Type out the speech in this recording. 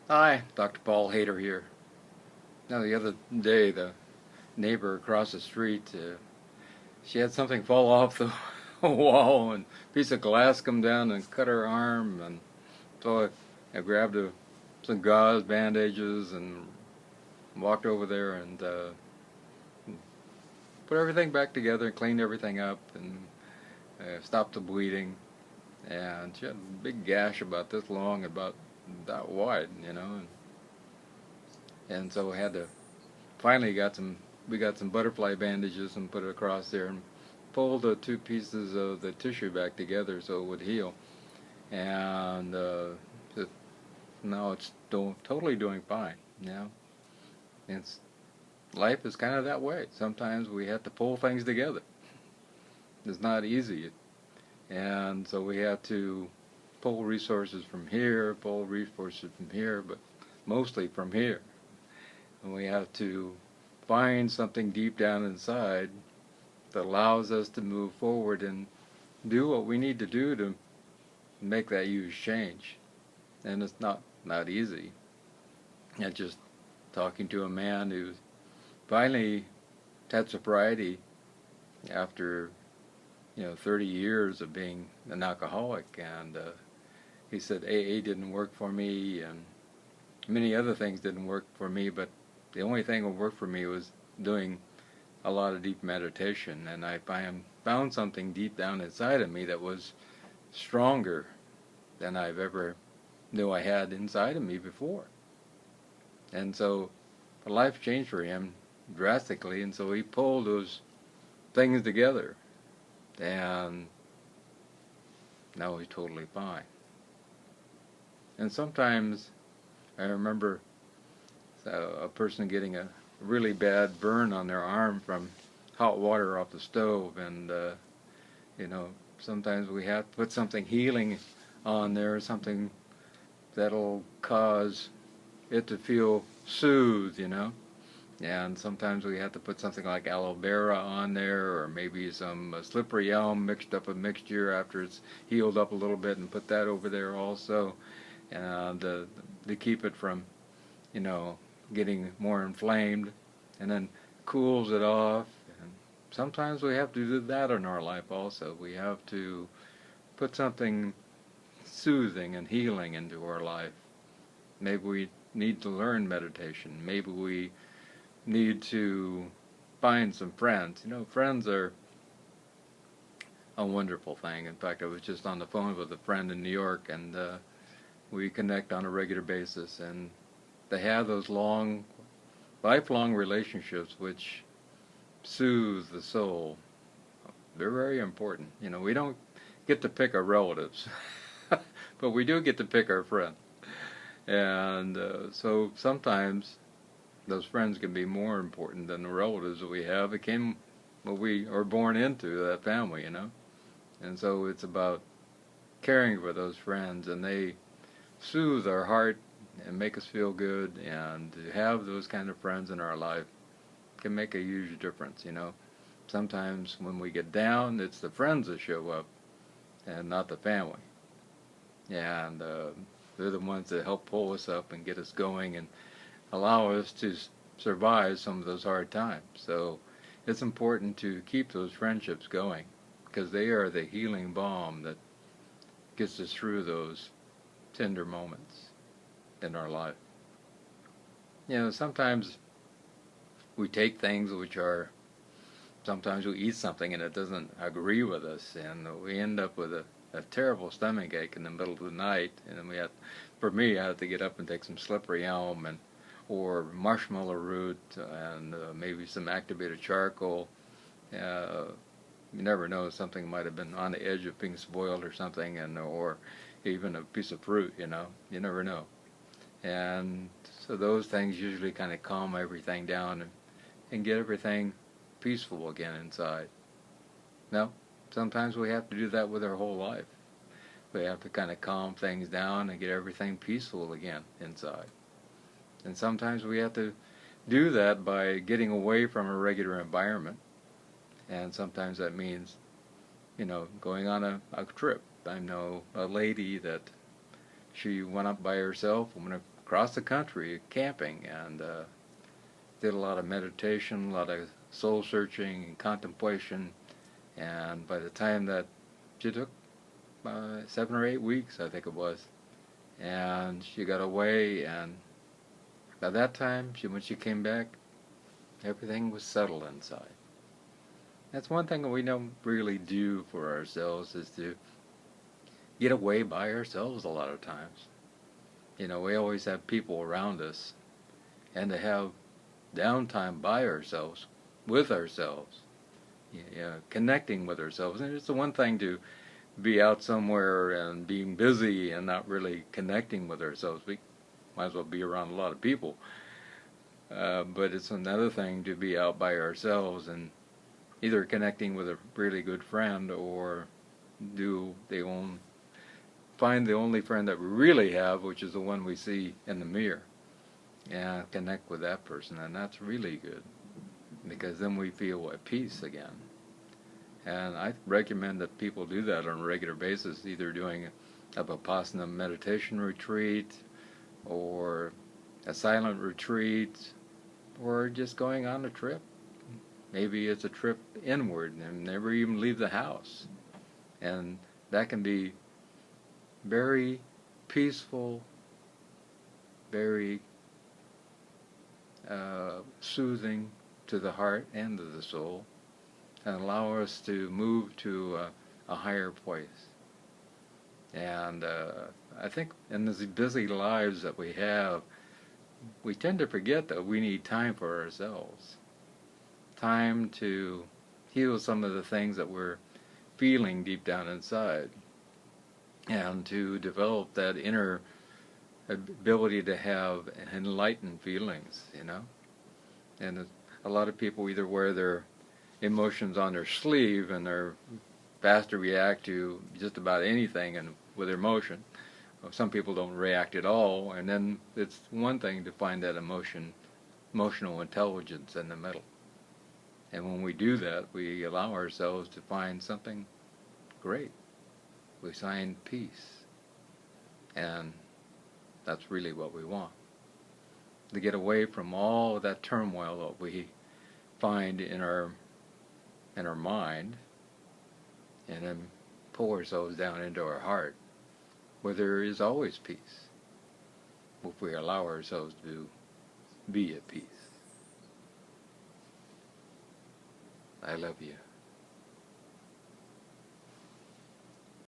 Hi, Dr. Paul Haider here. Now, the other day, the neighbor across the street, she had something fall off the wall, and a piece of glass come down and cut her arm, and so I grabbed some gauze, bandages, and walked over there and put everything back together, cleaned everything up, and stopped the bleeding. And she had a big gash about this long, about that wide, and so we had to finally we got some butterfly bandages and put it across there and pulled the two pieces of the tissue back together so it would heal. And it, now it's totally doing fine. It's life is kind of that way. Sometimes we have to pull things together. It's not easy, and so we have to pull resources from here, pull resources from here, but mostly from here. And we have to find something deep down inside that allows us to move forward and do what we need to do to make that huge change. And it's not easy. And just talking to a man who finally had sobriety after 30 years of being an alcoholic, and he said AA didn't work for me, and many other things didn't work for me, but the only thing that worked for me was doing a lot of deep meditation, and I found something deep down inside of me that was stronger than I've ever knew I had inside of me before. And so life changed for him drastically, and so he pulled those things together, and now he's totally fine. And sometimes I remember a person getting a really bad burn on their arm from hot water off the stove, and sometimes we have to put something healing on there, something that'll cause it to feel soothed, and sometimes we have to put something like aloe vera on there, or maybe some slippery elm mixed up a mixture after it's healed up a little bit, and put that over there also, and to keep it from getting more inflamed, and then cools it off. And sometimes we have to do that in our life also. We have to put something soothing and healing into our life. Maybe we need to learn meditation. Maybe we need to find some friends. Friends are a wonderful thing. In fact, I was just on the phone with a friend in New York, and we connect on a regular basis, and they have those lifelong relationships which soothe the soul. They're very important. We don't get to pick our relatives, but we do get to pick our friends. And so sometimes those friends can be more important than the relatives that we have. It came what we are born into, that family, And so it's about caring for those friends, and they soothe our heart and make us feel good, and to have those kind of friends in our life can make a huge difference. Sometimes when we get down, it's the friends that show up and not the family, and they're the ones that help pull us up and get us going and allow us to survive some of those hard times. So it's important to keep those friendships going, because they are the healing balm that gets us through those tender moments in our life. Sometimes we take things sometimes we eat something and it doesn't agree with us, and we end up with a terrible stomach ache in the middle of the night, and then for me, I have to get up and take some slippery elm or marshmallow root, and maybe some activated charcoal. You never know, something might have been on the edge of being spoiled or something, or even a piece of fruit, you never know. And so those things usually kind of calm everything down and get everything peaceful again inside. Now, sometimes we have to do that with our whole life. We have to kind of calm things down and get everything peaceful again inside. And sometimes we have to do that by getting away from a regular environment. And sometimes that means, going on a trip. I know a lady that she went up by herself, went across the country camping, and did a lot of meditation, a lot of soul searching and contemplation. And by the time that she took 7 or 8 weeks, I think it was, and she got away, and by that time, when she came back, everything was settled inside. That's one thing that we don't really do for ourselves, is to get away by ourselves a lot of times. You know, we always have people around us, and to have downtime by ourselves, with ourselves, connecting with ourselves. And it's the one thing to be out somewhere and being busy and not really connecting with ourselves. We might as well be around a lot of people. But it's another thing to be out by ourselves and either connecting with a really good friend, or find the only friend that we really have, which is the one we see in the mirror, and connect with that person. And that's really good, because then we feel at peace again. And I recommend that people do that on a regular basis, either doing a Vipassana meditation retreat, or a silent retreat, or just going on a trip. Maybe it's a trip inward and never even leave the house. And that can be very peaceful, very soothing to the heart and to the soul, and allow us to move to a higher place. And I think in these busy lives that we have, we tend to forget that we need time for ourselves. Time to heal some of the things that we're feeling deep down inside, and to develop that inner ability to have enlightened feelings, And a lot of people either wear their emotions on their sleeve, and they're fast to react to just about anything and with emotion. Some people don't react at all, and then it's one thing to find that emotional intelligence in the middle. And when we do that, we allow ourselves to find something great. We find peace. And that's really what we want. To get away from all of that turmoil that we find in our mind, and then pull ourselves down into our heart, where there is always peace, if we allow ourselves to be at peace. I love you.